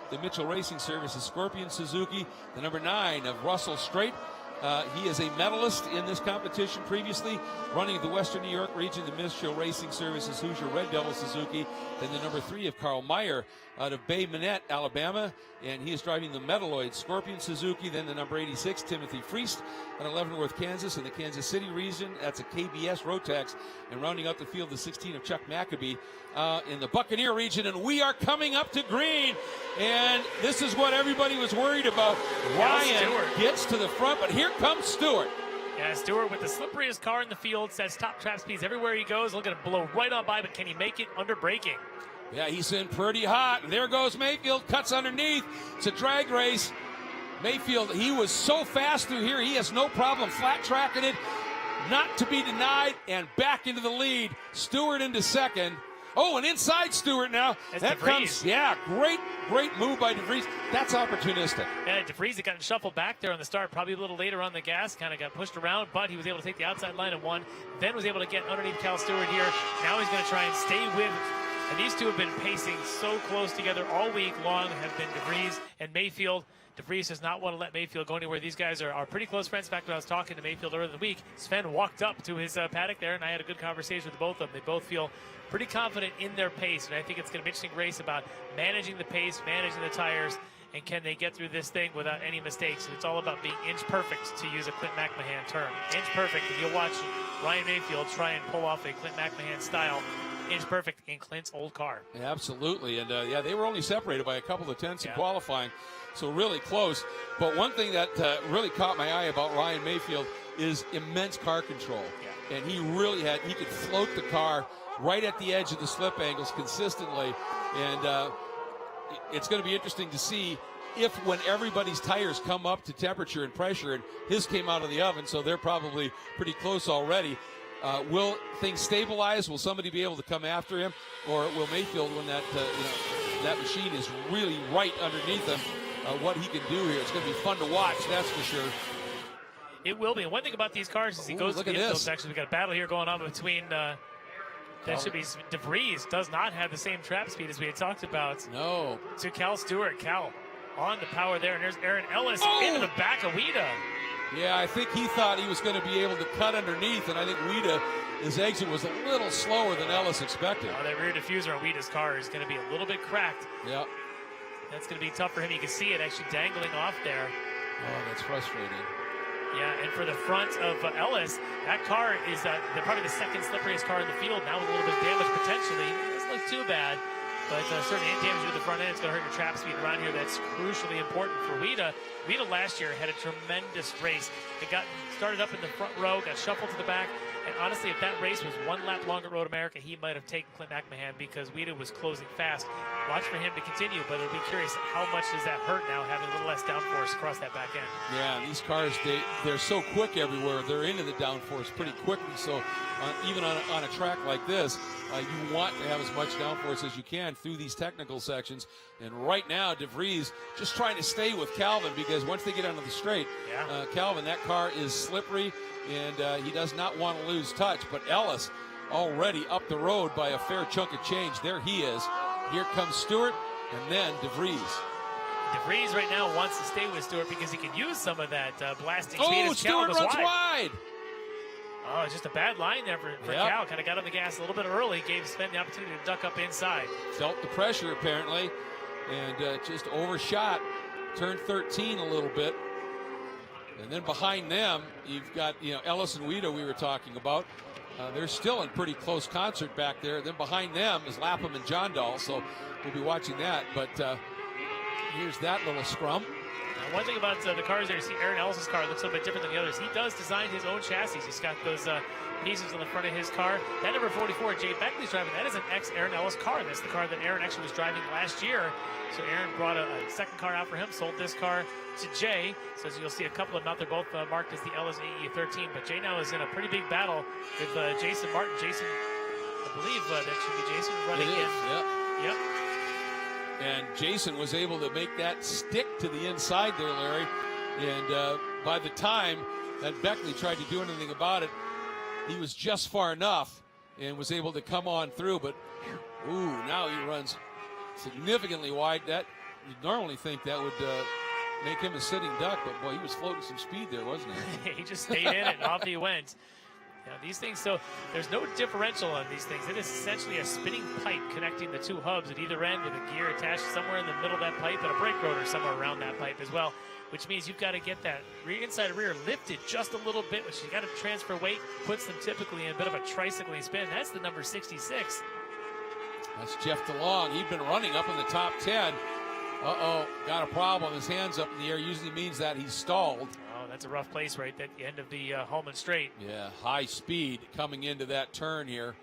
the Mitchell Racing Services Scorpion Suzuki, the number 9 of Russell Straight. He is a medalist in this competition previously, running the Western New York region, the Mitchell Racing Services Hoosier Red Devil Suzuki. Then the number 3 of Carl Meyer out of Bay Minette, Alabama, and he is driving the Metalloid Scorpion Suzuki. Then the number 86, Timothy Friest out of Leavenworth, Kansas, in the Kansas City region. That's a KBS Rotax. And rounding out the field, the 16 of Chuck Maccabee in the Buccaneer region. And we are coming up to green, and this is what everybody was worried about. Ryan gets to the front, but here comes Stewart. Yeah, Stewart with the slipperiest car in the field, sets top trap speeds everywhere he goes. Looking to blow right on by, but can he make it under braking? Yeah, he's in pretty hot. And there goes Mayfield, cuts underneath. It's a drag race. Mayfield, he was so fast through here, he has no problem flat tracking it. Not to be denied, and back into the lead. Stewart into second. Oh, and inside Stewart now. That comes, yeah, great move by DeVries. That's opportunistic. Yeah, DeVries had gotten shuffled back there on the start, probably a little later on the gas, kind of got pushed around, but he was able to take the outside line and won. Then was able to get underneath Cal Stewart here. Now he's going to try and stay with, and these two have been pacing so close together all week long, have been DeVries and Mayfield. DeVries does not want to let Mayfield go anywhere. These guys are pretty close friends. In fact, when I was talking to Mayfield earlier in the week, Sven walked up to his paddock there, and I had a good conversation with both of them. They both feel pretty confident in their pace, and I think it's going to be an interesting race about managing the pace, managing the tires, and can they get through this thing without any mistakes. And it's all about being inch perfect, to use a Clint McMahon term. Inch perfect, and you'll watch Ryan Mayfield try and pull off a Clint McMahon style inch perfect in Clint's old car. Yeah, absolutely, and yeah, they were only separated by a couple of tenths in qualifying, so really close. But one thing that really caught my eye about Ryan Mayfield is immense car control. Yeah. And he really he could float the car right at the edge of the slip angles consistently. And it's going to be interesting to see if when everybody's tires come up to temperature and pressure, and his came out of the oven, so they're probably pretty close already. Will things stabilize? Will somebody be able to come after him? Or will Mayfield, when that that machine is really right underneath him, what he can do here? It's going to be fun to watch, that's for sure. It will be. And one thing about these cars is he goes to the infield section. We've got a battle here going on between that should be DeVries. Does not have the same trap speed as we had talked about. No. To Cal Stewart. Cal on the power there. And there's Aaron Ellis into the back of Wida. Yeah, I think he thought he was going to be able to cut underneath, and I think Wida, his exit was a little slower than Ellis expected. Oh, that rear diffuser on Wida's car is going to be a little bit cracked. Yeah. That's going to be tough for him. You can see it actually dangling off there. Oh, that's frustrating. Yeah, and for the front of Ellis, that car is probably the second slipperiest car in the field, now with a little bit of damage potentially. It doesn't look too bad, but certainly any damage to the front end is going to hurt your trap speed around here. That's crucially important for Wida. Wida last year had a tremendous race. It got started up in the front row, got shuffled to the back, and honestly, if that race was one lap longer at Road America, he might have taken Clint McMahon because Wida was closing fast. Watch for him to continue, but it'll be curious how much does that hurt now, having a little less downforce across that back end. Yeah, these cars, they're so quick everywhere. They're into the downforce pretty quickly, so even on a track like this, you want to have as much downforce as you can through these technical sections. And right now, DeVries just trying to stay with Calvin, because once they get onto the straight, Calvin, that car is slippery, and he does not want to lose touch. But Ellis already up the road by a fair chunk of change. There he is. Here comes Stewart, and then DeVries. DeVries right now wants to stay with Stewart because he can use some of that blasting speed. Oh, Stewart runs wide. Oh, it's just a bad line there for Cal. Kind of got on the gas a little bit early, gave Sven the opportunity to duck up inside. Felt the pressure apparently, and just overshot turn 13 a little bit. And then behind them, you've got Ellis and Wida we were talking about. They're still in pretty close concert back there. Then behind them is Lapham and John Dahl, so we'll be watching that. But here's that little scrum. Now, one thing about the cars there, you see Aaron Ellis' car looks a little bit different than the others. He does design his own chassis. He's got those pieces on the front of his car. That number 44, Jay Beckley's driving, that is an ex-Aaron Ellis car. That's the car that Aaron actually was driving last year. So Aaron brought a second car out for him, sold this car to Jay. So as you'll see a couple of them out there, both marked as the Ellis AE13. But Jay now is in a pretty big battle with Jason Martin. Jason, I believe that should be Jason running in. Yep. And Jason was able to make that stick to the inside there, Larry. And by the time that Beckley tried to do anything about it, he was just far enough and was able to come on through. But, ooh, now he runs significantly wide. That you'd normally think that would make him a sitting duck, but boy, he was floating some speed there, wasn't he? He just stayed in it and off he went. Now, these things, so there's no differential on these things. It is essentially a spinning pipe connecting the two hubs at either end with a gear attached somewhere in the middle of that pipe and a brake rotor somewhere around that pipe as well, which means you've got to get that inside rear lifted just a little bit, which you got to transfer weight, puts them typically in a bit of a tricycling spin. That's the number 66. That's Jeff DeLong. He'd been running up in the top 10. Got a problem. His hand's up in the air. Usually means that he's stalled. That's a rough place right at the end of the Holman Straight. Yeah, high speed coming into that turn here.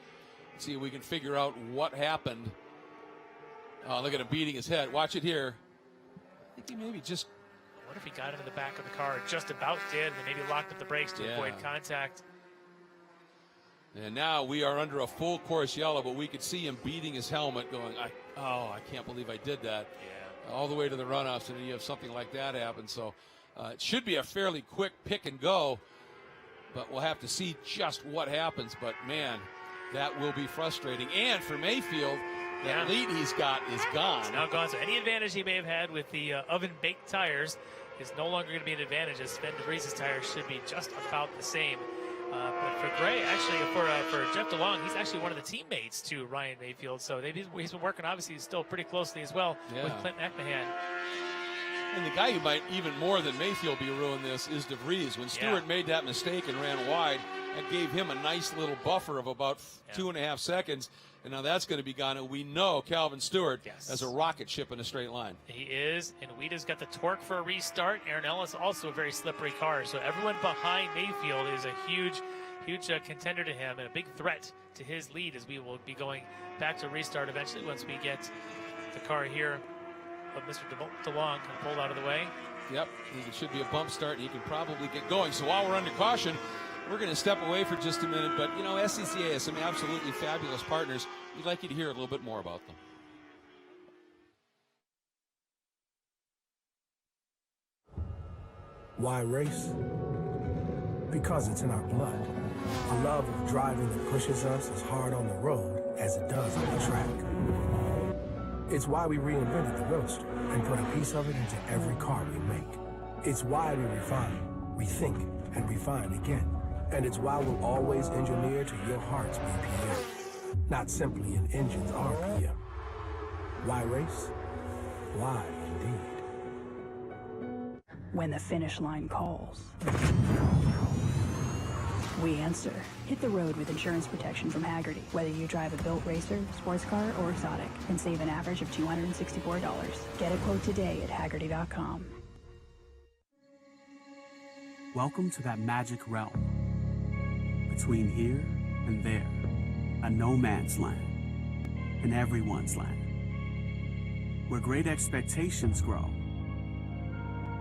Let's see if we can figure out what happened. Oh, look at him beating his head. Watch it here. I think he maybe just... I wonder if he got into the back of the car. Just about did, and then maybe locked up the brakes to avoid contact. And now we are under a full course yellow, but we could see him beating his helmet going, I can't believe I did that. Yeah. All the way to the runoffs, and then you have something like that happen. So it should be a fairly quick pick and go, but we'll have to see just what happens. But, man, that will be frustrating. And for Mayfield, that lead he's got is gone. It's now gone. So any advantage he may have had with the oven-baked tires is no longer going to be an advantage, as Sven Vries' tires should be just about the same. But for Gray, actually, for Jeff DeLong, he's actually one of the teammates to Ryan Mayfield. So he's been working, obviously, still pretty closely as well with Clint McMahon. And the guy who might even more than Mayfield be ruining this is De Vries. When Stewart made that mistake and ran wide, that gave him a nice little buffer of about 2.5 seconds. And now that's going to be gone. And we know Calvin Stewart as a rocket ship in a straight line. He is. And Wheater's got the torque for a restart. Aaron Ellis also a very slippery car. So everyone behind Mayfield is a huge contender to him and a big threat to his lead, as we will be going back to restart eventually once we get the car here of Mr. DeLong kind of pulled out of the way. Yep, it should be a bump start, and he can probably get going. So while we're under caution, we're going to step away for just a minute. But, you know, SCCA has some absolutely fabulous partners. We'd like you to hear a little bit more about them. Why race? Because it's in our blood. A love of driving that pushes us as hard on the road as it does on the track. It's why we reinvented the Roadster and put a piece of it into every car we make. It's why we refine, rethink, and refine again. And it's why we'll always engineer to your heart's BPM, not simply an engine's RPM. Why race? Why indeed? When the finish line calls, we answer. Hit the road with insurance protection from Hagerty. Whether you drive a built racer, sports car, or exotic, and save an average of $264. Get a quote today at Hagerty.com. Welcome to that magic realm. Between here and there, a no man's land, and everyone's land. Where great expectations grow,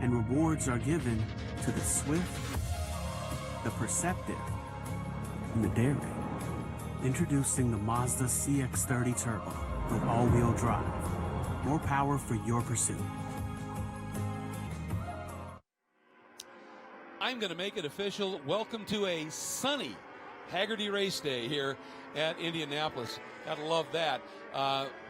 and rewards are given to the swift, the perceptive, and the daring. Introducing the Mazda CX-30 Turbo with all-wheel drive. More power for your pursuit. I'm going to make it official. Welcome to a sunny Hagerty race day here at Indianapolis. Gotta love that.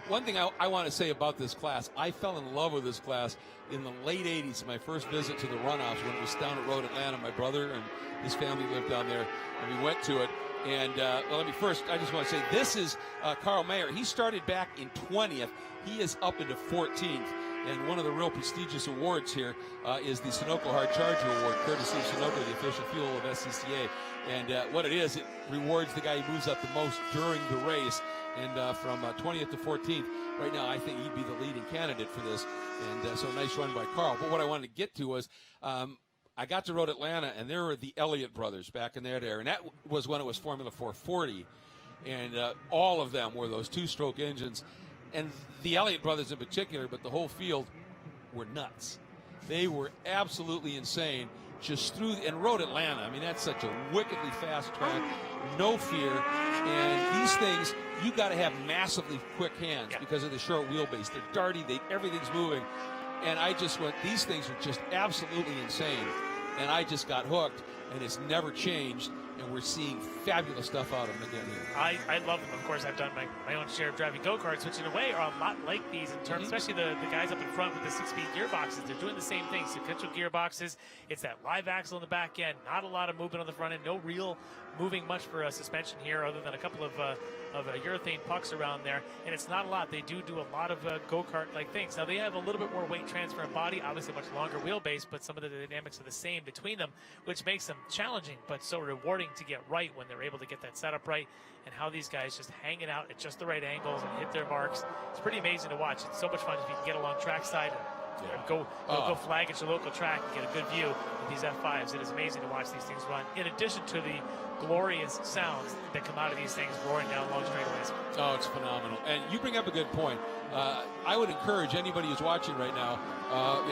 One thing I want to say about this class, I fell in love with this class in the late 80s, my first visit to the runoffs when it was down at Road Atlanta. My brother and his family lived down there, and we went to it. And I just want to say, this is Carl Mayer. He started back in 20th. He is up into 14th. And one of the real prestigious awards here is the Sunoco Hard Charger Award, courtesy of Sunoco, the official fuel of SCCA. And what it is, it rewards the guy who moves up the most during the race. And from 20th to 14th, right now I think he'd be the leading candidate for this. And so nice run by Carl. But what I wanted to get to was I got to Road Atlanta, and there were the Elliott brothers back in that era. And that was when it was Formula 440. And all of them were those two-stroke engines. And the Elliott brothers in particular, but the whole field, were nuts. They were absolutely insane. Just through and Road Atlanta. I mean, that's such a wickedly fast track, no fear. And these things, you got to have massively quick hands because of the short wheelbase. They're darty. Everything's moving. And I just went, these things are just absolutely insane. And I just got hooked, and it's never changed. and we're seeing fabulous stuff out of them again here. I love them. Of course, I've done my own share of driving go-karts, which in a way are a lot like these in terms, especially the guys up in front with the 6-speed gearboxes. They're doing the same thing, sequential gearboxes. It's that live axle in the back end, not a lot of movement on the front end, no real moving much for suspension here other than a couple of urethane pucks around there, and it's not a lot. They do a lot of go-kart-like things. Now, they have a little bit more weight transfer in body, obviously a much longer wheelbase, but some of the dynamics are the same between them, which makes them challenging but so rewarding to get right when they're able to get that setup right, and how these guys just hanging out at just the right angles and hit their marks. It's pretty amazing to watch. It's so much fun if you can get along trackside and go flag at your local track and get a good view of these F5s. It is amazing to watch these things run, in addition to the glorious sounds that come out of these things roaring down long straightaways. Oh, it's phenomenal. And you bring up a good point. I would encourage anybody who's watching right now,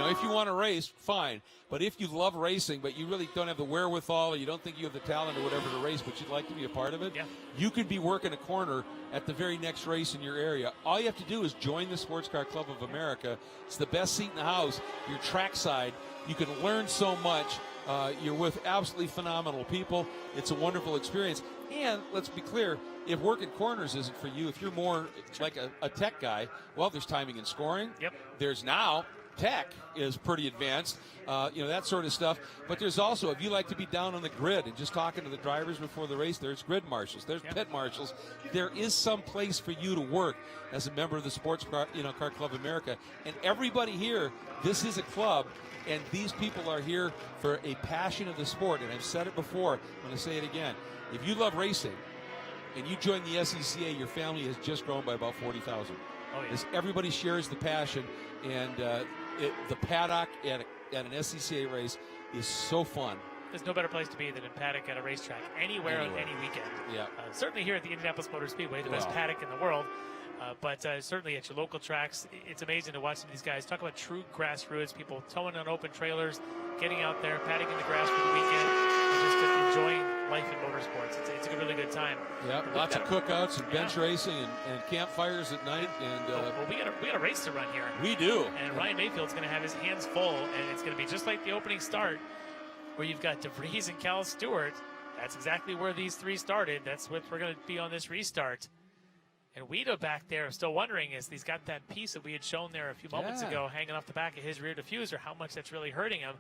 if you want to race, fine. But if you love racing, but you really don't have the wherewithal, or you don't think you have the talent or whatever to race, but you'd like to be a part of it, you could be working a corner at the very next race in your area. All you have to do is join the Sports Car Club of America. It's the best seat in the house. You're trackside. You can learn so much. You're with absolutely phenomenal people. It's a wonderful experience. And let's be clear, if working corners isn't for you, if you're more like a tech guy, well, there's timing and scoring. Yep. There's now tech is pretty advanced, that sort of stuff. But there's also, if you like to be down on the grid and just talking to the drivers before the race, there's grid marshals, there's pit marshals. There is some place for you to work as a member of the Sports Car Club America. And everybody here, this is a club, and these people are here for a passion of the sport. And I've said it before, I'm going to say it again. If you love racing and you join the SCCA, your family has just grown by about 40,000. Oh, yeah. As everybody shares the passion, and the paddock at an SCCA race is so fun. There's no better place to be than in paddock at a racetrack, anywhere. On any weekend. Yeah. Certainly here at the Indianapolis Motor Speedway, the best paddock in the world. But certainly at your local tracks, it's amazing to watch some of these guys. Talk about true grassroots, people towing on open trailers, getting out there, padding in the grass for the weekend, and just enjoying life in motorsports. It's a really good time. Yeah, lots of cookouts and bench racing and campfires at night. And well, we got a race to run here. We do. And Ryan Mayfield's going to have his hands full, and it's going to be just like the opening start, where you've got Vries and Cal Stewart. That's exactly where these three started. That's what we're going to be on this restart. And Guido back there, I'm still wondering, is he's got that piece that we had shown there a few moments ago hanging off the back of his rear diffuser, how much that's really hurting him,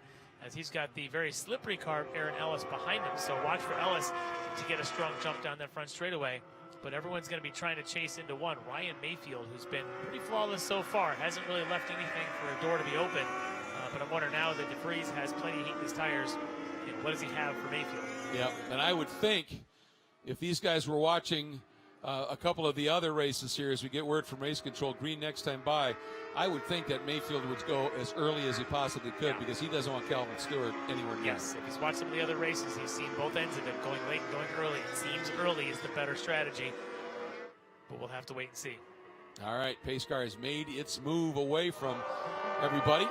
as he's got the very slippery car of Aaron Ellis behind him. So watch for Ellis to get a strong jump down that front straightaway. But everyone's going to be trying to chase into one. Ryan Mayfield, who's been pretty flawless so far, hasn't really left anything for a door to be open. But I'm wondering now that Vries has plenty of heat in his tires, what does he have for Mayfield? Yeah, and I would think if these guys were watching a couple of the other races here, as we get word from race control, green next time by, I would think that Mayfield would go as early as he possibly could, because he doesn't want Calvin Stewart anywhere near. Yes, if he's watched some of the other races, he's seen both ends of it, going late and going early. It seems early is the better strategy, but we'll have to wait and see. All right, pace car has made its move away from everybody,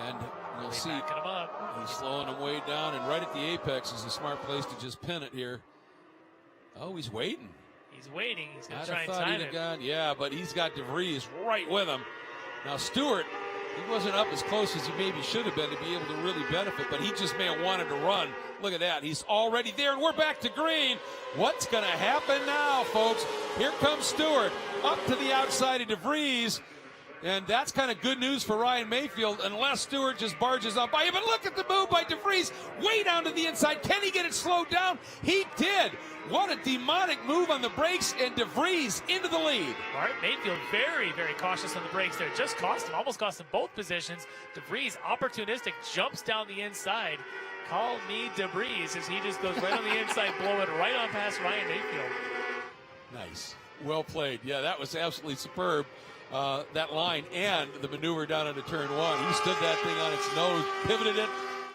and you'll see him up. He's slowing him way down, and right at the apex is a smart place to just pin it here. Oh, he's waiting. He's waiting. He's going to try and time it. Yeah, but he's got Vries right with him. Now, Stewart, he wasn't up as close as he maybe should have been to be able to really benefit, but he just may have wanted to run. Look at that. He's already there, and we're back to green. What's going to happen now, folks? Here comes Stewart up to the outside of Vries. And that's kind of good news for Ryan Mayfield, unless Stewart just barges on by him. But look at the move by Vries, way down to the inside. Can he get it slowed down? He did. What a demonic move on the brakes, and Vries into the lead. All right, Mayfield very, very cautious on the brakes there. Just cost him, almost cost him both positions. Vries, opportunistic, jumps down the inside. Call me Vries, as he just goes right on the inside, blowing right on past Ryan Mayfield. Nice. Well played. Yeah, that was absolutely superb. That line and the maneuver down into turn one. He stood that thing on its nose, pivoted it,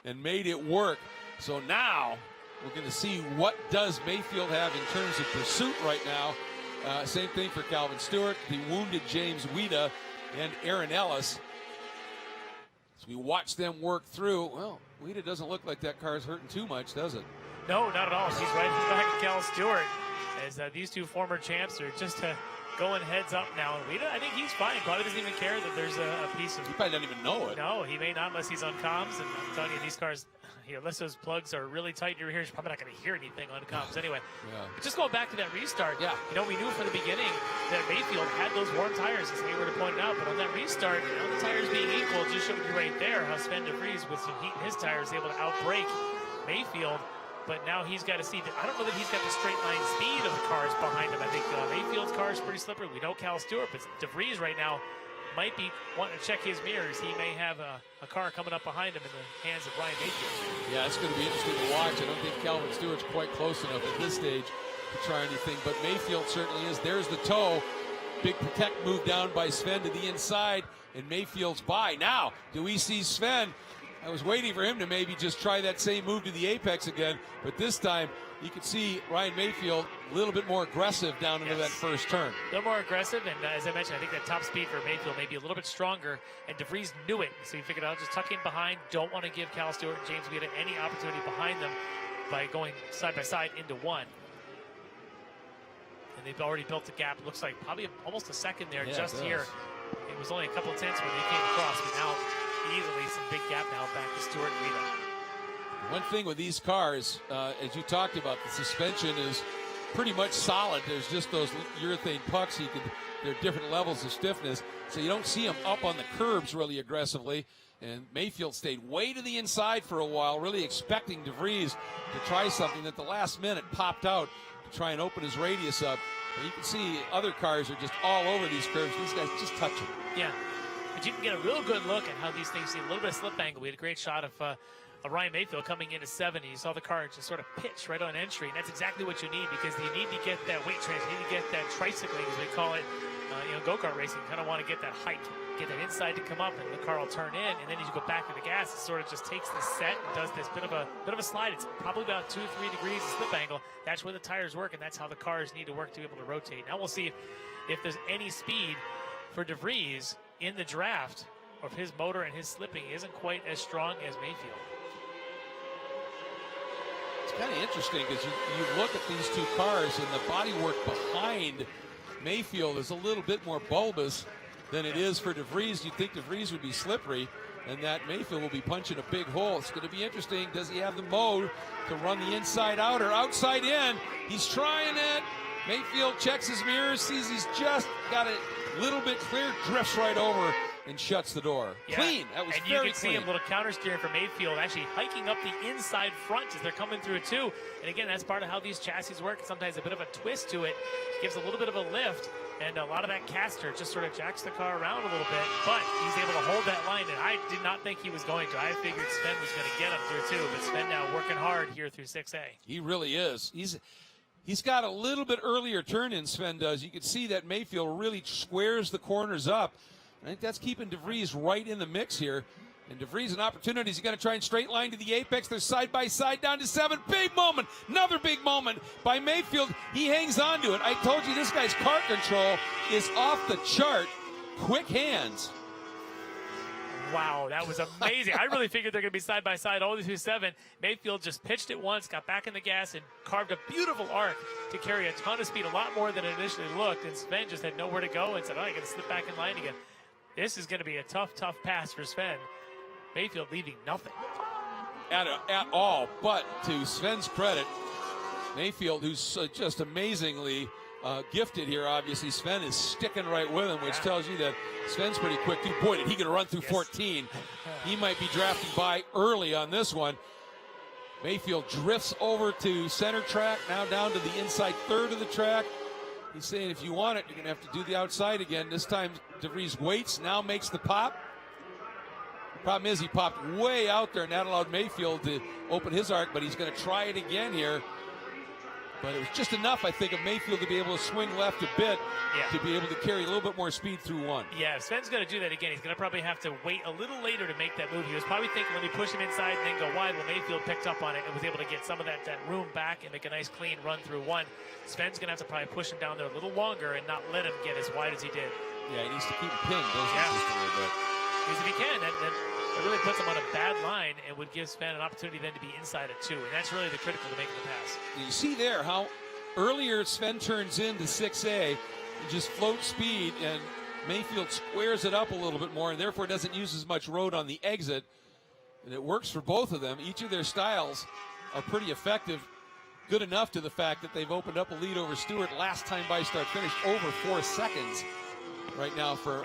and made it work. So now we're going to see what does Mayfield have in terms of pursuit right now. Same thing for Calvin Stewart, the wounded James Guida, and Aaron Ellis. As we watch them work through, well, Guida doesn't look like that car's hurting too much, does it? No, not at all. He's right back at Cal Stewart, as these two former champs are just going heads up now. And I think he's fine. Probably doesn't even care that there's a piece of. He probably doesn't even know it. No, he may not unless he's on comms. And I'm telling you, these cars, unless those plugs are really tight in your ears, you're probably not going to hear anything on comms anyway. Yeah. But just going back to that restart, we knew from the beginning that Mayfield had those warm tires, as Hayward pointed out. But on that restart, the tires being equal just showed you right there how Sven de Vries, with some heat in his tires, is able to outbrake Mayfield. But now he's got to see that. I don't know that he's got the straight line speed of the cars behind him. I think Mayfield's car is pretty slippery. We know Cal Stewart, but de Vries right now might be wanting to check his mirrors. He may have a car coming up behind him in the hands of Ryan Mayfield. Yeah, it's going to be interesting to watch. I don't think Calvin Stewart's quite close enough at this stage to try anything, but Mayfield certainly is. There's the toe. Big protect move down by Sven to the inside, and Mayfield's by. Now, do we see Sven? I was waiting for him to maybe just try that same move to the apex again, but this time you can see Ryan Mayfield a little bit more aggressive down into that first turn. A little more aggressive, and as I mentioned, I think that top speed for Mayfield may be a little bit stronger, and de Vries knew it, so he figured out just tuck in behind. Don't want to give Cal Stewart and James Vita any opportunity behind them by going side by side into one. And they've already built the gap. It looks like probably almost a second there just here. It was only a couple of tenths when they came across, but now easily some big gap now back to Stewart and Vita. One thing with these cars, as you talked about, the suspension is pretty much solid. There's just those urethane pucks. They're different levels of stiffness, so you don't see them up on the curbs really aggressively. And Mayfield stayed way to the inside for a while, really expecting de Vries to try something that the last minute popped out to try and open his radius up. But you can see other cars are just all over these curves. These guys just touch them. Yeah, but you can get a real good look at how these things see a little bit of slip angle. We had a great shot of Ryan Mayfield coming into 70. You saw the car just sort of pitch right on entry, and that's exactly what you need, because you need to get that weight transfer. You need to get that tricycling, as we call it, go-kart racing. You kind of want to get that height, get that inside to come up, and the car will turn in, and then as you go back to the gas, it sort of just takes the set and does this bit of a slide. It's probably about 2 or 3 degrees of slip angle. That's where the tires work, and that's how the cars need to work to be able to rotate. Now we'll see if there's any speed for de Vries in the draft, or if his motor and his slipping isn't quite as strong as Mayfield. It's kind of interesting because you look at these two cars, and the bodywork behind Mayfield is a little bit more bulbous than it is for de Vries. You'd think de Vries would be slippery, and that Mayfield will be punching a big hole. It's going to be interesting. Does he have the mode to run the inside out or outside in? He's trying it. Mayfield checks his mirrors, sees he's just got a little bit clear, drifts right over and shuts the door. Yeah. Clean. That was and very you can clean. see a little counter steering for Mayfield, actually hiking up the inside front as they're coming through too. And again, that's part of how these chassis work. Sometimes a bit of a twist to it gives a little bit of a lift, and a lot of that caster just sort of jacks the car around a little bit. But he's able to hold that line, and I did not think he was going to. I figured Sven was going to get him through too, but Sven now working hard here through 6A. He really is. He's got a little bit earlier turn in, Sven does. You can see that Mayfield really squares the corners up. I think that's keeping de Vries right in the mix here. And de Vries an opportunity. He's going to try and straight line to the apex. They're side by side down to 7. Big moment. Another big moment by Mayfield. He hangs on to it. I told you this guy's car control is off the chart. Quick hands. Wow, that was amazing. I really figured they're going to be side by side all the way through 7. Mayfield just pitched it once, got back in the gas, and carved a beautiful arc to carry a ton of speed, a lot more than it initially looked. And Sven just had nowhere to go and said, I got to slip back in line again. This is going to be a tough, tough pass for Sven. Mayfield leaving nothing. At all, but to Sven's credit, Mayfield, who's just amazingly gifted here, obviously, Sven is sticking right with him, which tells you that Sven's pretty quick too. Boy, did he get a run through 14. He might be drafting by early on this one. Mayfield drifts over to center track, now down to the inside third of the track. He's saying if you want it, you're going to have to do the outside again. This time, de Vries waits, now makes the pop. The problem is he popped way out there, and that allowed Mayfield to open his arc, but he's going to try it again here. But it was just enough, I think, of Mayfield to be able to swing left a bit to be able to carry a little bit more speed through 1. Yeah, if Sven's going to do that again, he's going to probably have to wait a little later to make that move. He was probably thinking, let me push him inside and then go wide. Well, Mayfield picked up on it and was able to get some of that room back and make a nice clean run through 1. Sven's going to have to probably push him down there a little longer and not let him get as wide as he did. Yeah, he needs to keep him pinned, doesn't he, just a little bit. Because if he can, that really puts him on a bad line and would give Sven an opportunity then to be inside at 2. And that's really the critical to making the pass. You see there how earlier Sven turns into 6A, just float speed, and Mayfield squares it up a little bit more and therefore doesn't use as much road on the exit. And it works for both of them. Each of their styles are pretty effective, good enough to the fact that they've opened up a lead over Stewart last time by start finish, over 4 seconds right now for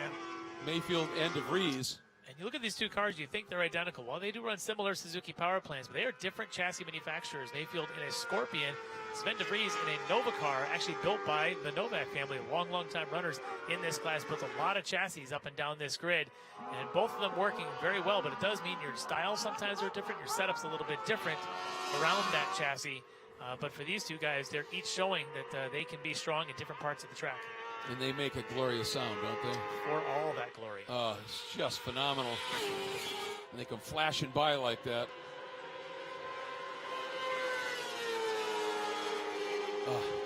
Mayfield and DeVries. And you look at these two cars, you think they're identical. Well, they do run similar Suzuki power plants, but they are different chassis manufacturers. Mayfield in a Scorpion, Sven de Vries in a Nova car, actually built by the Novak family, long time runners in this class, built a lot of chassis up and down this grid, and both of them working very well, but it does mean your styles sometimes are different, your setup's a little bit different around that chassis. But for these two guys, they're each showing that they can be strong in different parts of the track. And they make a glorious sound, don't they? For all that glory. It's just phenomenal. And they come flashing by like that.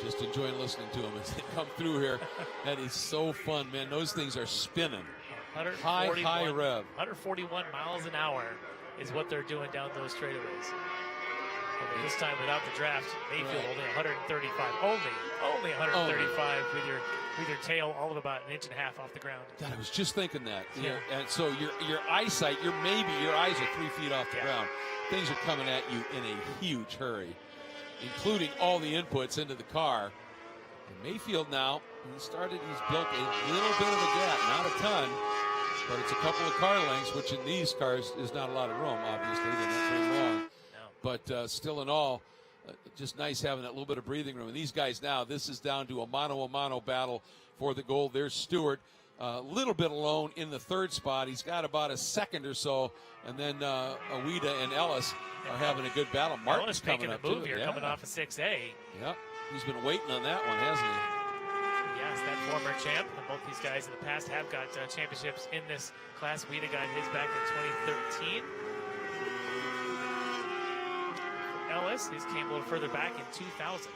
Just enjoying listening to them as they come through here. That is so fun, man. Those things are spinning. High rev. 141 miles an hour is what they're doing down those straightaways. Okay, this time without the draft, Mayfield only 135. Only 135 with your tail all of about 1.5 inches off the ground. God, I was just thinking that. Yeah. And so your eyesight, your eyes are 3 feet off the ground. Things are coming at you in a huge hurry, including all the inputs into the car. And Mayfield now, he's built a little bit of a gap, not a ton, but it's a couple of car lengths, which in these cars is not a lot of room, obviously. They're not very long. But still in all, just nice having that little bit of breathing room. And these guys now, this is down to a mano battle for the gold. There's Stewart, a little bit alone in the third spot. He's got about a second or so. And then Awida and Ellis are having a good battle. Martin's coming up, making a move too. Here, coming off of 6A. Yeah, he's been waiting on that one, hasn't he? Yes, that former champ. And both these guys in the past have got championships in this class. Awida got his back in 2013. Ellis, his came a little further back in 2000.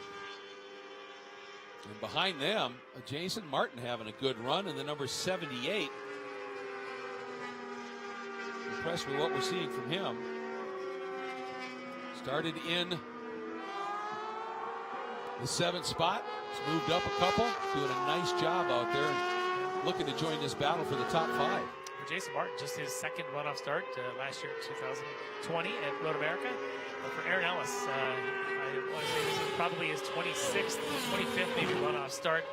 And behind them, Jason Martin having a good run in the number 78. Impressed with what we're seeing from him. Started in the 7th spot. He's moved up a couple, doing a nice job out there, and looking to join this battle for the top 5. For Jason Martin, just his second runoff start last year, 2020 at Road America. For Aaron Ellis, I want to say this is probably his 26th, 25th maybe runoff start.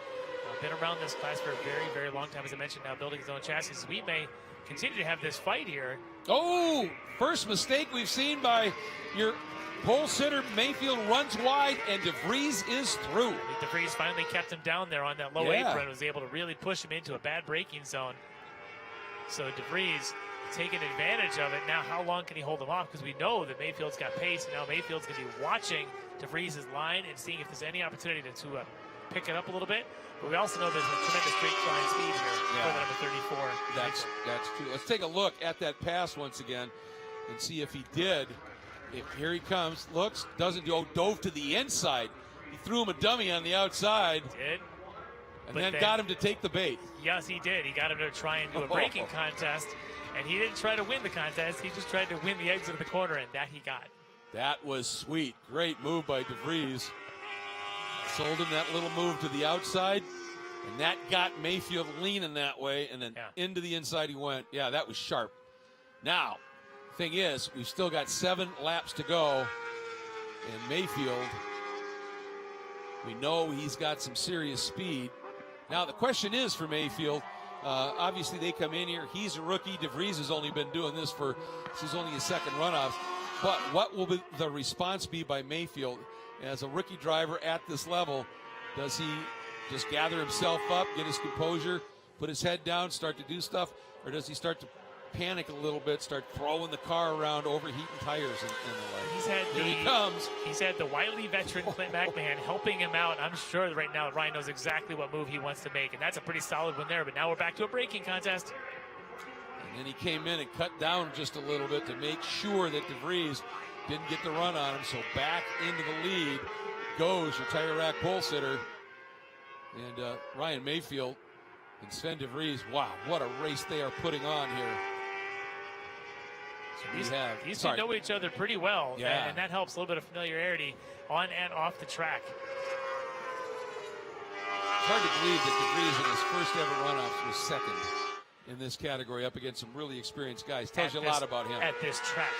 Been around this class for a very long time, as I mentioned, now building his own chassis. We may continue to have this fight here. Oh, first mistake we've seen by your pole sitter. Mayfield runs wide, and DeVries is through. DeVries finally kept him down there on that low apron, was able to really push him into a bad braking zone. So DeVries taking advantage of it. Now, how long can he hold him off? Because we know that Mayfield's got pace, and now Mayfield's going to be watching DeVries' line and seeing if there's any opportunity to pick it up a little bit. But we also know there's a tremendous straight line speed here for the number 34. That's true. Let's take a look at that pass once again and see if he did. Here he comes, looks, doesn't do, dove to the inside. He threw him a dummy on the outside. Did. And then got him to take the bait. Yes, he did. He got him to try and do a braking contest. And he didn't try to win the contest. He just tried to win the exit of the corner, and that he got. That was sweet. Great move by DeVries. Sold him that little move to the outside, and that got Mayfield leaning that way, and then into the inside he went. Yeah, that was sharp. Now, thing is, we've still got 7 laps to go, and Mayfield, we know he's got some serious speed. Now, the question is for Mayfield, obviously they come in here. He's a rookie. DeVries has only been doing this this is only his second runoff. But what will the response be by Mayfield as a rookie driver at this level? Does he just gather himself up, get his composure, put his head down, start to do stuff? Or does he start to panic a little bit, start throwing the car around, overheating tires and the like? Here he comes. He's had the wily veteran Clint McMahon helping him out. I'm sure that right now Ryan knows exactly what move he wants to make, and that's a pretty solid one there. But now we're back to a braking contest. And then he came in and cut down just a little bit to make sure that DeVries didn't get the run on him. So back into the lead goes your tire rack pole sitter. And Ryan Mayfield and Sven DeVries. Wow, what a race they are putting on here. So these two know each other pretty well, and that helps a little bit of familiarity on and off the track. hard to believe that DeVries in his first ever runoffs was second in this category up against some really experienced guys. Tells you a lot about him. At this track.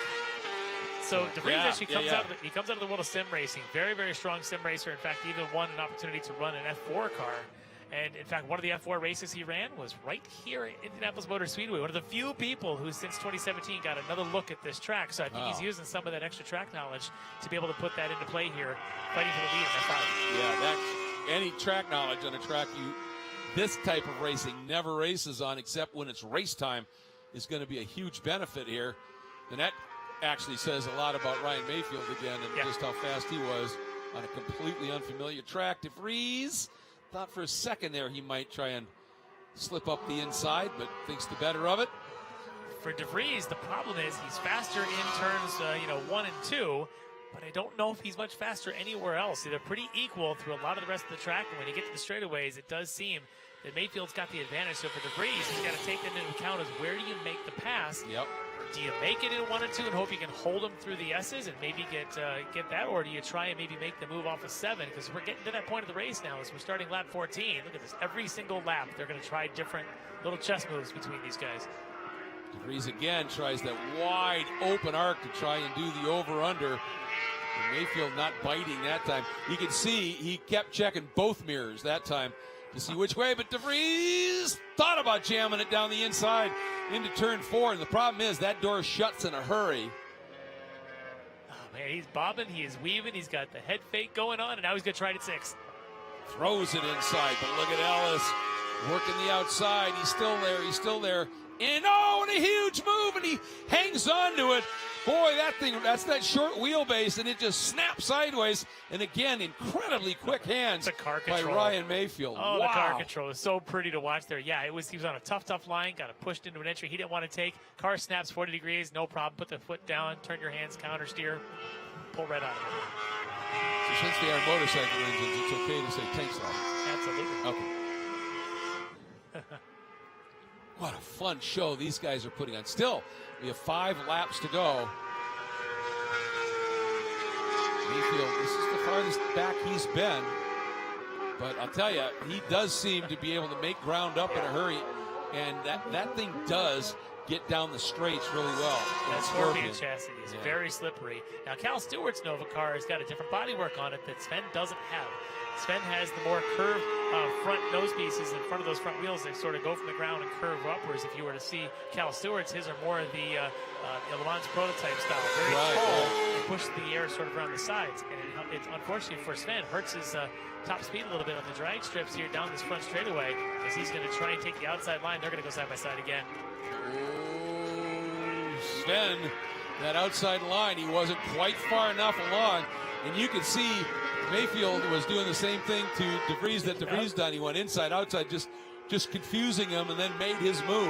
So DeVries actually comes out of the world of sim racing. Very, very strong sim racer. In fact, even won an opportunity to run an F4 car. And in fact, one of the F4 races he ran was right here at Indianapolis Motor Speedway. One of the few people who since 2017 got another look at this track. So I think he's using some of that extra track knowledge to be able to put that into play here, fighting for the lead in F5. Yeah, that's any track knowledge on a track this type of racing never races on except when it's race time is going to be a huge benefit here. And that actually says a lot about Ryan Mayfield again and just how fast he was on a completely unfamiliar track. DeVries thought for a second there he might try and slip up the inside, but thinks the better of it. For DeVries, the problem is he's faster in turns 1 and 2, but I don't know if he's much faster anywhere else. They're pretty equal through a lot of the rest of the track, and when you get to the straightaways, it does seem that Mayfield's got the advantage. So for DeVries, he's got to take that into account as where do you make the pass? Yep. Do you make it in 1 and 2 and hope you can hold them through the S's and maybe get that, or do you try and maybe make the move off of 7? Because we're getting to that point of the race now as we're starting lap 14. Look at this. Every single lap, they're going to try different little chess moves between these guys. DeVries again tries that wide open arc to try and do the over-under. And Mayfield not biting that time. You can see he kept checking both mirrors that time to see which way, but DeVries thought about jamming it down the inside into turn 4, and the problem is that door shuts in a hurry. Oh man, he's bobbing, he is weaving, he's got the head fake going on, and now he's going to try it at 6. Throws it inside, but look at Ellis working the outside. He's still there. And and a huge move, and he hangs on to it. Boy, that's that short wheelbase, and it just snaps sideways. And again, incredibly quick hands by Ryan Mayfield. Oh, wow. The car control is so pretty to watch there. Yeah, he was on a tough line, got pushed into an entry he didn't want to take. Car snaps 40 degrees, no problem. Put the foot down, turn your hands, counter steer, pull right out of it. So since they are motorcycle engines, it's okay to say tank stop. Absolutely. Okay. What a fun show these guys are putting on. Still, we have 5 laps to go. Mayfield, this is the farthest back he's been. But I'll tell you, he does seem to be able to make ground up in a hurry. And that thing does get down the straights really well. That Scorpion chassis is very slippery. Now, Cal Stewart's Nova car has got a different bodywork on it that Sven doesn't have. Sven has the more curved front nose pieces in front of those front wheels that sort of go from the ground and curve upwards. If you were to see Cal Stewart's, his are more of the Le Mans prototype style, very tall and push the air sort of around the sides. And it's unfortunately for Sven, hurts his top speed a little bit on the drag strips here down this front straightaway as he's going to try and take the outside line. They're going to go side by side again. Oh, Sven, that outside line, he wasn't quite far enough along, and you can see Mayfield was doing the same thing to DeVries that DeVries done. He went inside, outside, just confusing him, and then made his move.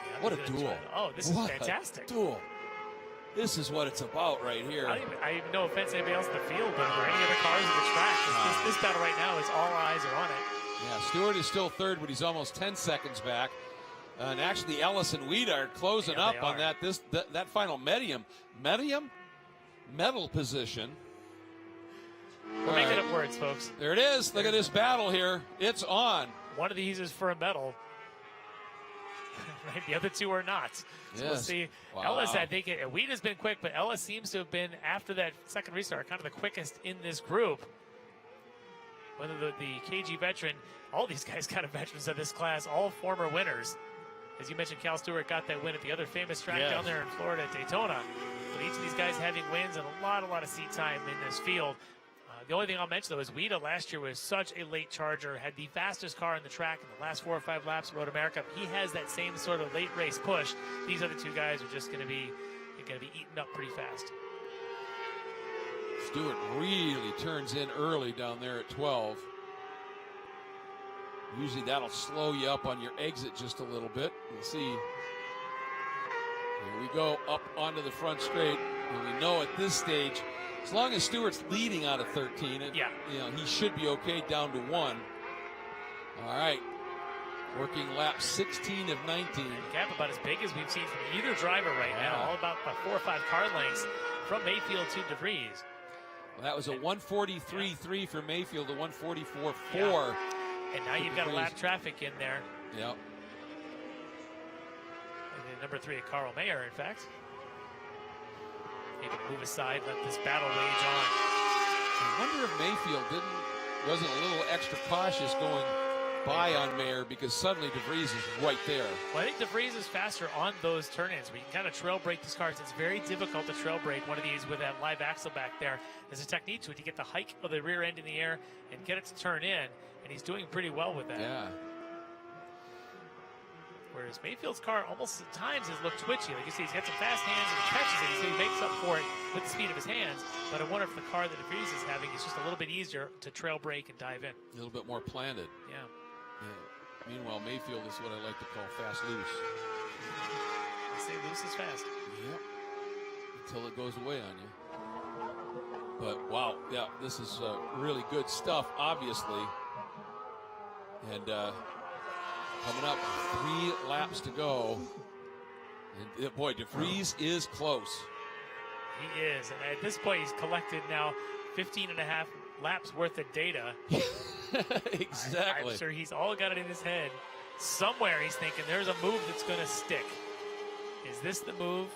Yeah, what a duel. Oh, this is fantastic. Duel. This is what it's about right here. I no offense to anybody else in the field, but or any other cars in the track, this battle right now is all eyes are on it. Yeah, Stewart is still third, but he's almost 10 seconds back. And actually, Ellis and Weed are closing up on that final medal position. We're making up words, folks. There it is. Look at this battle here. It's on. One of these is for a medal. Right, the other two are not. So we'll see. Wow. Ellis, I think, Weed has been quick, but Ellis seems to have been, after that second restart, kind of the quickest in this group. Whether the KG veteran, all these guys kind of veterans of this class, all former winners. As you mentioned, Cal Stewart got that win at the other famous track down there in Florida at Daytona. But each of these guys having wins and a lot of seat time in this field. The only thing I'll mention, though, is Weeda last year was such a late charger, had the fastest car in the track in the last 4 or 5 laps of Road America. He has that same sort of late race push. These other two guys are just going to be eaten up pretty fast. Stewart really turns in early down there at 12. Usually that'll slow you up on your exit just a little bit. You'll see. Here we go up onto the front straight. And we know at this stage, as long as Stewart's leading out of 13, he should be okay down to 1. All right. Working lap 16 of 19. Gap about as big as we've seen from either driver right now. All about 4 or 5 car lengths from Mayfield to DeVries. That was a 143.3 for Mayfield, a 144.4. Yeah. And now you've got a lap traffic in there. Yep. And then number 3, Carl Mayer, in fact. Maybe move aside, let this battle wage on. I wonder if Mayfield wasn't a little extra cautious going by on Mayer, because suddenly DeVries is right there. Well, I think DeVries is faster on those turn-ins. We can kind of trail brake these cars. It's very difficult to trail brake one of these with that live axle back there. There's a technique to it to get the hike of the rear end in the air and get it to turn in, and he's doing pretty well with that. Yeah. Whereas Mayfield's car almost at times has looked twitchy. Like you see, he's got some fast hands and he catches it, so he makes up for it with the speed of his hands. But I wonder if the car that DeVries is having is just a little bit easier to trail brake and dive in. A little bit more planted. Yeah. Yeah. Meanwhile, Mayfield is what I like to call fast loose. They say loose is fast. Yep. Until it goes away on you. But wow, yeah, this is really good stuff, obviously. And coming up, 3 laps to go. And boy, DeVries is close. He is, and at this point, he's collected now 15 and a half laps worth of data. Exactly. I'm sure he's all got it in his head. Somewhere he's thinking there's a move that's going to stick. Is this the move,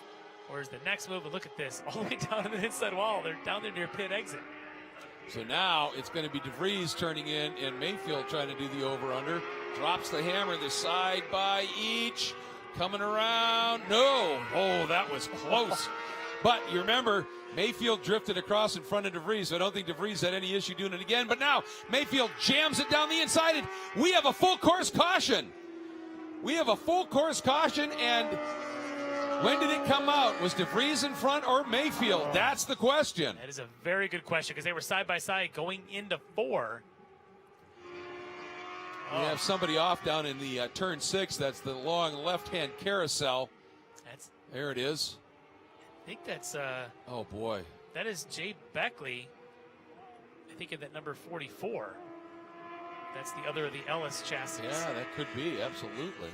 or is the next move? And look at this, all the way down to the inside wall. They're down there near pit exit. So now it's going to be DeVries turning in and Mayfield trying to do the over-under. Drops the hammer, the side by each. Coming around. No. Oh, that was close. But you remember, Mayfield drifted across in front of DeVries, so I don't think DeVries had any issue doing it again. But now Mayfield jams it down the inside, and we have a full course caution. We have a full course caution, and when did it come out? Was DeVries in front or Mayfield? That's the question. That is a very good question, because they were side by side going into 4. We have somebody off down in the turn 6. That's the long left-hand carousel. There it is. I think that's oh boy, that is Jay Beckley. I think in that number 44. That's the other of the Ellis chassis. Yeah, that could be, absolutely.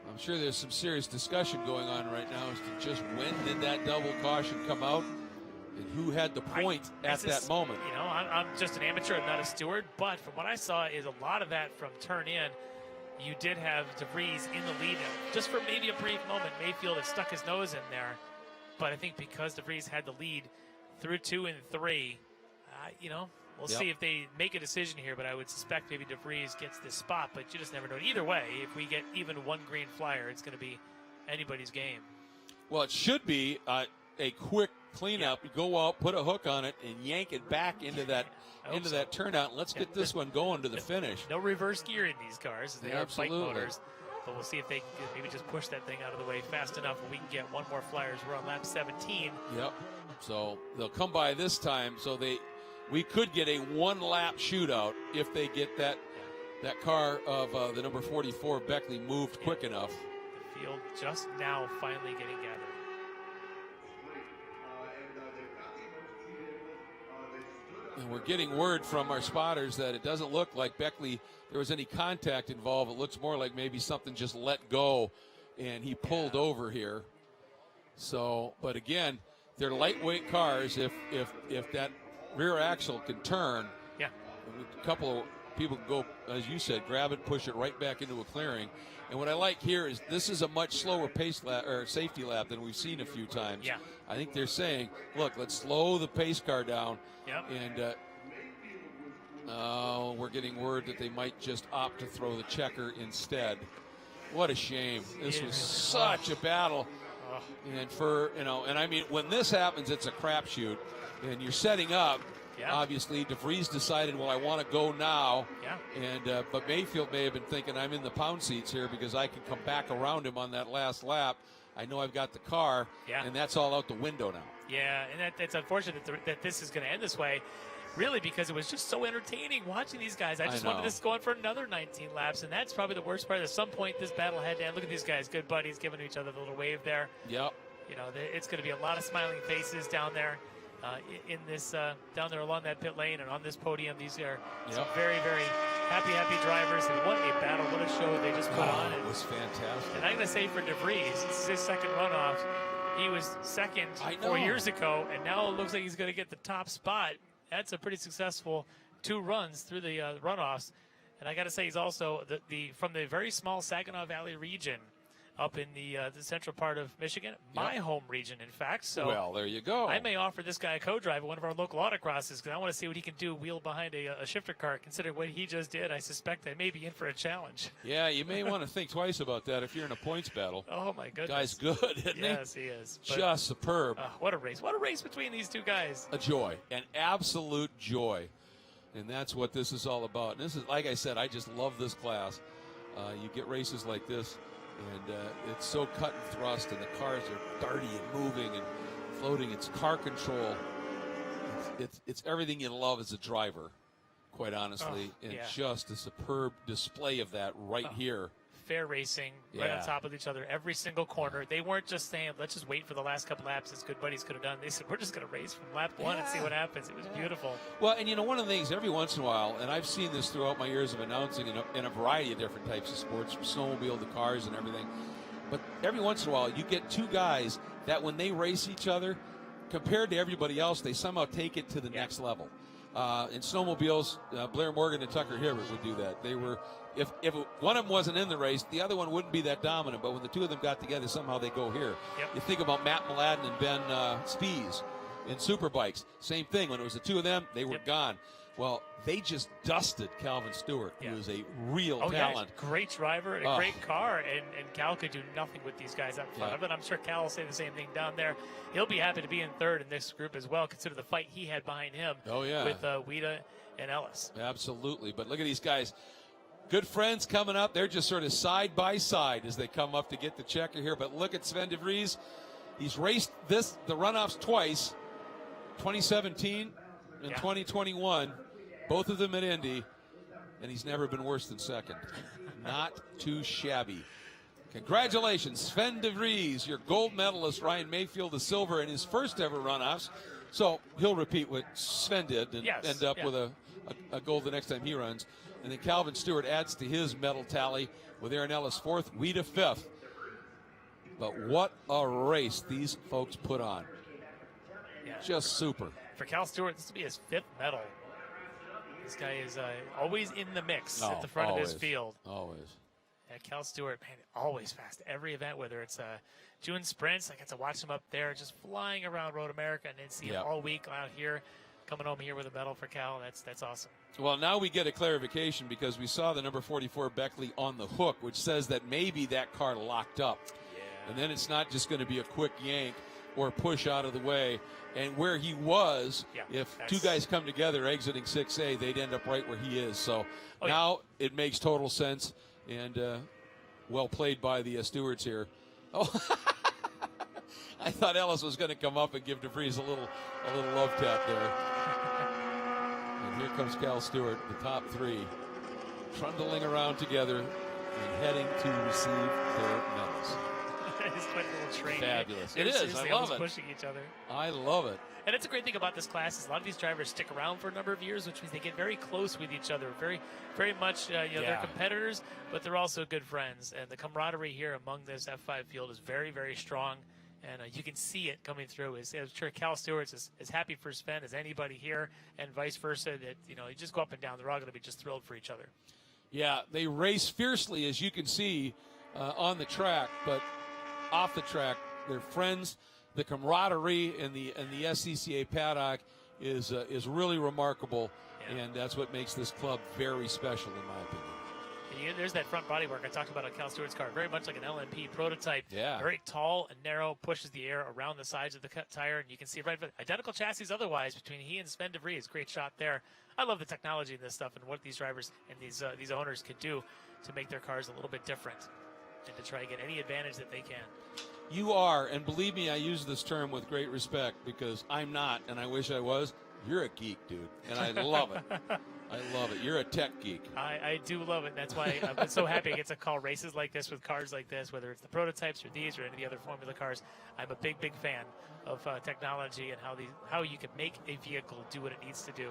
I'm sure there's some serious discussion going on right now as to just when did that double caution come out and who had the point at that moment. You know, I'm just an amateur, I'm not a steward, but from what I saw is a lot of that from turn in. You did have DeVries in the lead. Just for maybe a brief moment, Mayfield had stuck his nose in there. But I think because DeVries had the lead through 2 and 3, you know, we'll see if they make a decision here. But I would suspect maybe DeVries gets this spot. But you just never know. Either way, if we get even one green flyer, it's going to be anybody's game. Well, it should be a quick cleanup. You go out, put a hook on it, and yank it back into that that turnout. Let's get this one going to the finish. No reverse gear in these cars, as they are bike Absolutely. motors. But we'll see if they can maybe just push that thing out of the way fast enough and we can get one more flyers. We're on lap 17. Yep. So they'll come by this time. So we could get a 1-lap shootout if they get that car of the number 44 Beckley moved quick enough. The field just now finally getting gathered. And we're getting word from our spotters that it doesn't look like Beckley, there was any contact involved. It looks more like maybe something just let go and he pulled over here. So, but again, they're lightweight cars. If that rear axle can turn, a couple of people can go, as you said, grab it, push it right back into a clearing. And what I like here is this is a much slower pace lap or safety lap than we've seen a few times. Yeah. I think they're saying, look, let's slow the pace car down. Yep. And we're getting word that they might just opt to throw the checker instead. What a shame. This was such a battle. And and I mean, when this happens, it's a crapshoot. And you're setting up. Yeah. Obviously, DeVries decided, well, I want to go now. Yeah. And but Mayfield may have been thinking, I'm in the pound seats here because I can come back around him on that last lap. I know I've got the car, and that's all out the window now. Yeah, and it's unfortunate that this is going to end this way, really, because it was just so entertaining watching these guys. I just wanted this to go on for another 19 laps, and that's probably the worst part. At some point, this battle had to end. Look at these guys, good buddies, giving each other the little wave there. Yep. You know, it's going to be a lot of smiling faces down there. In this down there along that pit lane and on this podium. These are some very, very happy drivers, and what a battle, what a show they just put on. It was fantastic. And I'm going to say for DeVries, this is his second runoff. He was second I 4 know. years ago, and now it looks like he's going to get the top spot. That's a pretty successful 2 runs through the runoffs. And I got to say, he's also from the very small Saginaw Valley region up in the central part of Michigan, my home region, in fact. So well, there you go. I may offer this guy a co-drive at one of our local autocrosses because I want to see what he can do wheel behind a shifter car. Considering what he just did, I suspect I may be in for a challenge. Yeah, you may want to think twice about that if you're in a points battle. Oh, my goodness. Guy's good, isn't he? Yes, he is. But, Just superb. what a race. What a race between these two guys. A joy, an absolute joy. And that's what this is all about. And this is, like I said, I just love this class. You get races like this, and it's so cut and thrust, and the cars are darty and moving and floating. It's car control. It's everything you love as a driver, quite honestly, and just a superb display of that right here. Fair racing, right on top of each other, every single corner. They weren't just saying, let's just wait for the last couple laps as good buddies could have done. They said, we're just going to race from lap 1 and see what happens. It was beautiful. Well, and you know, one of the things every once in a while, and I've seen this throughout my years of announcing in a variety of different types of sports, from snowmobile to cars and everything, but every once in a while you get 2 guys that when they race each other, compared to everybody else, they somehow take it to the next level. In snowmobiles, Blair Morgan and Tucker Hibbert would do that. They were, if one of them wasn't in the race, the other one wouldn't be that dominant. But when the 2 of them got together, somehow they go here. You think about Matt Mladen and Ben Spies in Superbikes. Same thing. When it was the 2 of them, they were gone. Well, they just dusted Calvin Stewart, who is a real talent. Yeah, great driver and a great car, and Cal could do nothing with these guys up front. But I'm sure Cal will say the same thing down there. He'll be happy to be in third in this group as well, consider the fight he had behind him with Wida and Ellis. Absolutely. But look at these guys. Good friends coming up. They're just sort of side by side as they come up to get the checker here. But look at Sven de Vries. He's raced the runoffs twice, 2017 and 2021. Both of them at Indy, and he's never been worse than second. Not too shabby. Congratulations, Sven de Vries, your gold medalist. Ryan Mayfield, the silver in his first ever runoffs. So he'll repeat what Sven did and end up with a gold the next time he runs. And then Calvin Stewart adds to his medal tally with Aaron Ellis 4th, Wida 5th. But what a race these folks put on. Just super. For Cal Stewart, this will be his 5th medal. This guy is always in the mix at the front of his field. Always. Yeah, Cal Stewart, man, always fast. Every event, whether it's June sprints, I get to watch him up there just flying around Road America, and then see him all week out here, coming home here with a medal for Cal. That's awesome. Well, now we get a clarification because we saw the number 44 Beckley on the hook, which says that maybe that car locked up. Yeah. And then it's not just going to be a quick yank or push out of the way. And where he was, if 2 guys come together exiting 6A, they'd end up right where he is. So now it makes total sense, and well played by the stewards here. Oh, I thought Ellis was going to come up and give de Vries a little love tap there. And here comes Cal Stewart, the top 3, trundling around together and heading to receive their medals. It's quite a little train. Fabulous. It is. I love it. Pushing each other. I love it. And it's a great thing about this class is a lot of these drivers stick around for a number of years, which means they get very close with each other. Very, very much, they're competitors, but they're also good friends. And the camaraderie here among this F5 field is very, very strong. And you can see it coming through. I'm sure Cal Stewart's as happy for Sven as anybody here, and vice versa. That you just go up and down. They're all going to be just thrilled for each other. Yeah, they race fiercely, as you can see on the track, but off the track, they're friends. The camaraderie in the SCCA paddock is really remarkable, and that's what makes this club very special, in my opinion. There's that front body work I talked about on Cal Stewart's car, very much like an LMP prototype. Yeah. Very tall and narrow, pushes the air around the sides of the cut tire, and you can see right identical chassis otherwise between he and Sven de Vries. Great shot there. I love the technology in this stuff and what these drivers and these owners could do to make their cars a little bit different and to try to get any advantage that they can. You are, and believe me, I use this term with great respect because I'm not, and I wish I was. You're a geek, dude, and I love it. I love it. You're a tech geek. I do love it. That's why I've been so happy I get to call races like this with cars like this, whether it's the prototypes or these or any of the other Formula cars. I'm a big, big fan of technology and how you can make a vehicle do what it needs to do.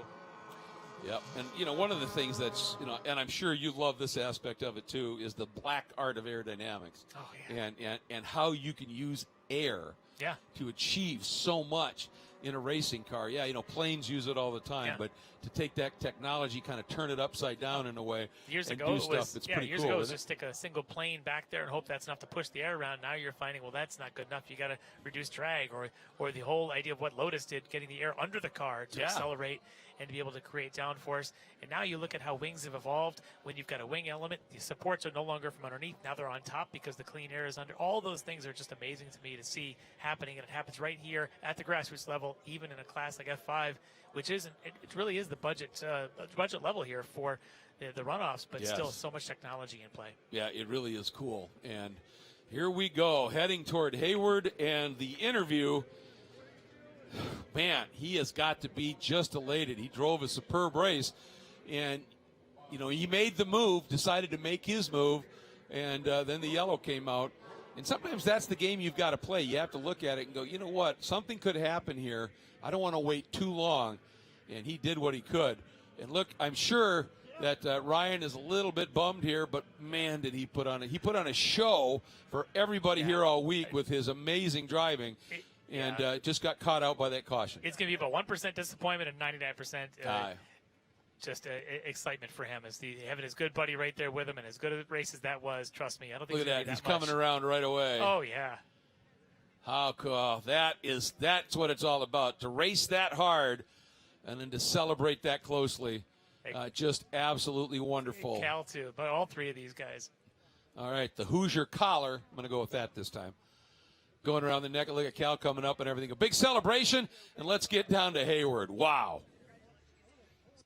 Yep. And, one of the things that's, and I'm sure you love this aspect of it too, is the black art of aerodynamics. Oh, yeah. And how you can use air Yeah. to achieve so much in a racing car. Yeah, planes use it all the time, Yeah. but to take that technology, kind of turn it upside down in a way, Years and ago, do it stuff was, that's yeah, pretty years cool. ago, it was isn't just stick a single plane back there and hope that's enough to push the air around. Now you're finding, well, that's not good enough. You got to reduce drag, or the whole idea of what Lotus did, getting the air under the car to accelerate and to be able to create downforce. And now you look at how wings have evolved. When you've got a wing element, the supports are no longer from underneath. Now they're on top because the clean air is under. All those things are just amazing to me to see happening, and it happens right here at the grassroots level, even in a class like F5, which isn't. It really is the budget level here for the runoffs, but still so much technology in play. Yeah, it really is cool. And here we go, heading toward Hayward and the interview. Man, he has got to be just elated. He drove a superb race, and he made the move, decided to make his move, and then the yellow came out. And sometimes that's the game you've got to play. You have to look at it and go, you know what, something could happen here. I don't want to wait too long. And he did what he could. And look, I'm sure that Ryan is a little bit bummed here, but man, did he put on a show for everybody here all week with his amazing driving. And just got caught out by that caution. It's going to be about 1% disappointment and 99% just excitement for him. As having his good buddy right there with him, and as good a race as that was, trust me, I don't think look at that. He's much. Coming around right away. Oh, yeah. How cool. That's what it's all about, to race that hard and then to celebrate that closely. Just absolutely wonderful. Cal, too, but all three of these guys. All right, the Hoosier collar. I'm going to go with that this time. Going around the neck. Look at Cal coming up and everything. A big celebration, and let's get down to Hayward. Wow.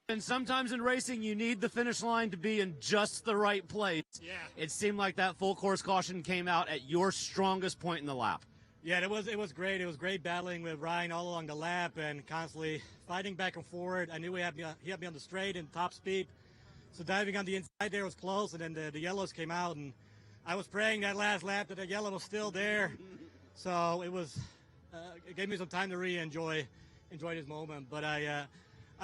And sometimes in racing, you need the finish line to be in just the right place. Yeah. It seemed like that full course caution came out at your strongest point in the lap. Yeah, it was great. It was great battling with Ryan all along the lap and constantly fighting back and forward. I knew he had me on the straight and top speed. So diving on the inside there was close, and then the yellows came out, and I was praying that last lap that the yellow was still there. So it was, it gave me some time to really enjoy this moment. But I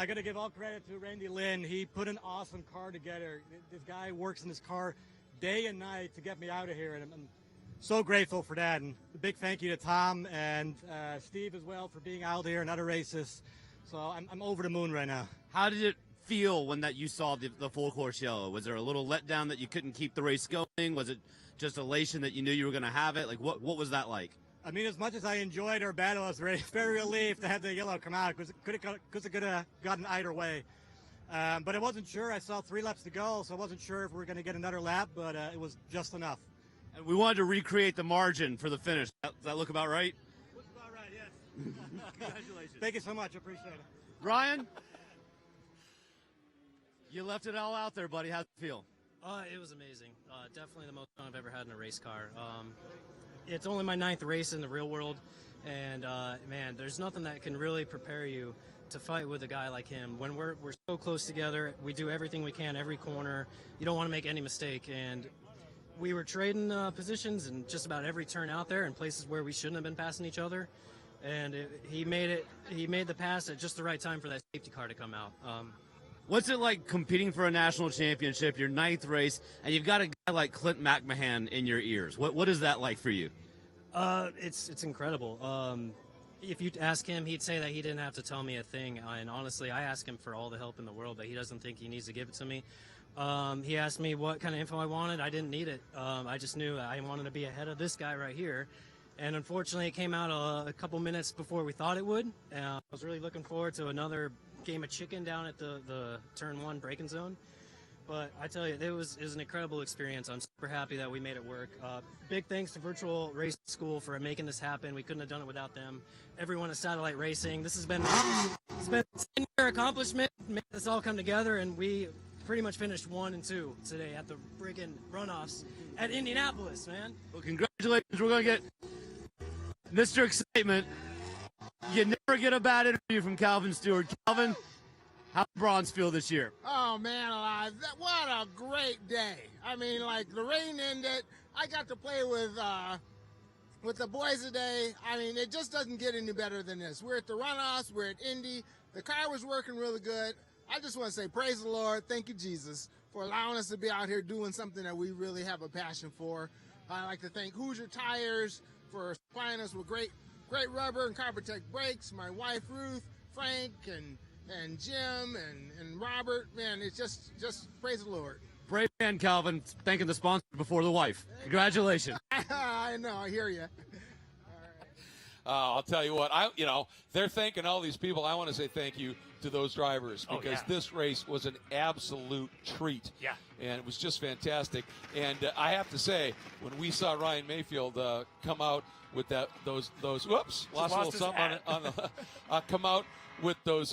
got to give all credit to Randy Lynn. He put an awesome car together. This guy works in his car day and night to get me out of here, and I'm so grateful for that. And a big thank you to Tom and Steve as well for being out here and other races. So I'm over the moon right now. How did it feel when you saw the full course yellow? Was there a little letdown that you couldn't keep the race going? Was it just elation that you knew you were going to have it? Like, what was that like? I mean, as much as I enjoyed our battle, I was very relieved to have the yellow come out, because it could have gotten either way. But I wasn't sure. I saw 3 laps to go, so I wasn't sure if we were going to get another lap, but it was just enough. And we wanted to recreate the margin for the finish. Does that look about right? Looks about right, yes. Congratulations. Thank you so much. I appreciate it. Ryan, you left it all out there, buddy. How'd it feel? It was amazing. Definitely the most fun I've ever had in a race car. It's only my 9th race in the real world, and man, there's nothing that can really prepare you to fight with a guy like him. When we're so close together, we do everything we can, every corner. You don't want to make any mistake, and we were trading positions in just about every turn out there, in places where we shouldn't have been passing each other. And he made the pass at just the right time for that safety car to come out. What's it like competing for a national championship, your 9th race, and you've got a guy like Clint McMahon in your ears? What is that like for you? It's incredible. If you ask him, he'd say that he didn't have to tell me a thing. And honestly, I ask him for all the help in the world, but he doesn't think he needs to give it to me. He asked me what kind of info I wanted. I didn't need it. I just knew I wanted to be ahead of this guy right here. And unfortunately, it came out a couple minutes before we thought it would. I was really looking forward to another game of chicken down at the turn 1 braking zone. But I tell you, it was an incredible experience. I'm super happy that we made it work. Big thanks to Virtual Race School for making this happen. We couldn't have done it without them. Everyone at Satellite Racing. This has been a 10-year accomplishment, made this all come together, and we pretty much finished 1 and 2 today at the friggin' runoffs at Indianapolis, man. Well, congratulations. We're going to get Mr. Excitement. You never get a bad interview from Calvin Stewart. Calvin, how did bronze feel this year? Oh, man, alive. What a great day. I mean, like, the rain ended. I got to play with the boys today. I mean, it just doesn't get any better than this. We're at the runoffs. We're at Indy. The car was working really good. I just want to say praise the Lord. Thank you, Jesus, allowing us to be out here doing something that we really have a passion for. I'd like to thank Hoosier Tires for supplying us with great rubber and Carbotech brakes. My wife Ruth, Frank, and Jim and Robert. Man, it's just praise the Lord. Brave man, Calvin, thanking the sponsor before the wife. Congratulations. I know, I hear you. I'll tell you what, they're thanking all these people. I want to say thank you to those drivers because this race was an absolute treat. Yeah. And it was just fantastic. And I have to say, when we saw Ryan Mayfield come out with those whoops, lost a little something on the come out with those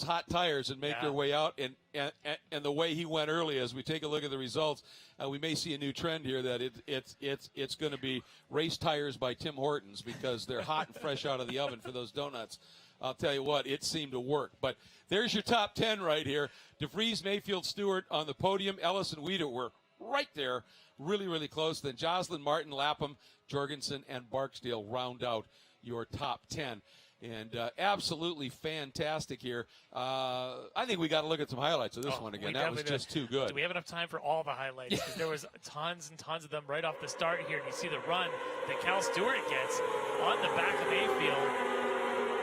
hot tires and make their way out, and the way he went early. As we take a look at the results, we may see a new trend here that it's going to be race tires by Tim Hortons because they're hot and fresh out of the oven for those donuts. I'll tell you what, it seemed to work. But there's your top 10 right here. DeVries, Mayfield, Stewart on the podium. Ellis and Weeder were right there, really, really close. Then Jocelyn, Martin, Lapham, Jorgensen, and Barksdale round out your top 10. And absolutely fantastic here. I think we got to look at some highlights of this one again. That was just too good. Do we have enough time for all the highlights? Because there was tons and tons of them right off the start here. And you see the run that Cal Stewart gets on the back of Mayfield.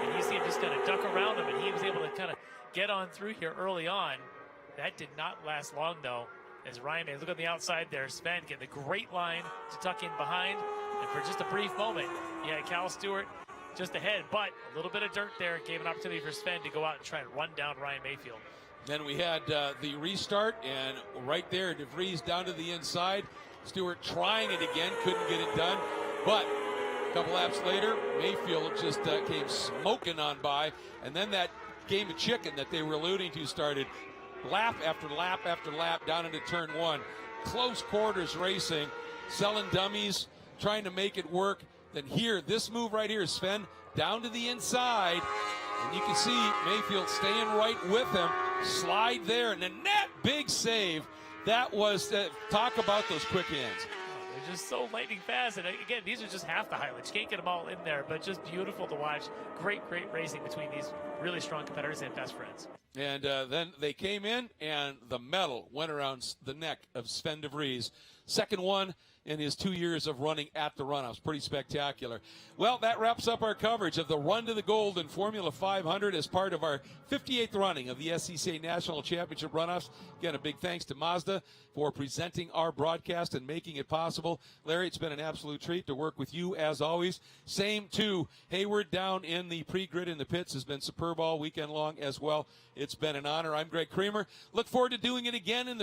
And you see him just kind of duck around him, and he was able to kind of get on through here early on. That did not last long, though, as Ryan May. Look on the outside there. Sven getting a great line to tuck in behind. And for just a brief moment, you had Cal Stewart just ahead, but a little bit of dirt there gave an opportunity for Sven to go out and try and run down Ryan Mayfield. Then we had the restart, and right there, DeVries down to the inside. Stewart trying it again, couldn't get it done. But a couple laps later, Mayfield just came smoking on by, and then that game of chicken that they were alluding to started. Lap after lap after lap down into turn one. Close quarters racing, selling dummies, trying to make it work. Then here, this move right here, Sven down to the inside, and you can see Mayfield staying right with him. Slide there, and then that big save. That was, talk about those quick hands. They're just so lightning fast. And again, these are just half the highlights. You can't get them all in there, but just beautiful to watch. Great racing between these really strong competitors and best friends. And then they came in, and the medal went around the neck of Sven DeVries. Second one in his 2 years of running at the Runoffs. Pretty spectacular. Well, that wraps up our coverage of the Run to the Gold in Formula 500 as part of our 58th running of the SCCA National Championship Runoffs. Again, a big thanks to Mazda for presenting our broadcast and making it possible. Larry, it's been an absolute treat to work with you as always. Same to Hayward down in the pre-grid in the pits. Has been superb all weekend long as well. It's been an honor. I'm Greg Creamer. Look forward to doing it again in the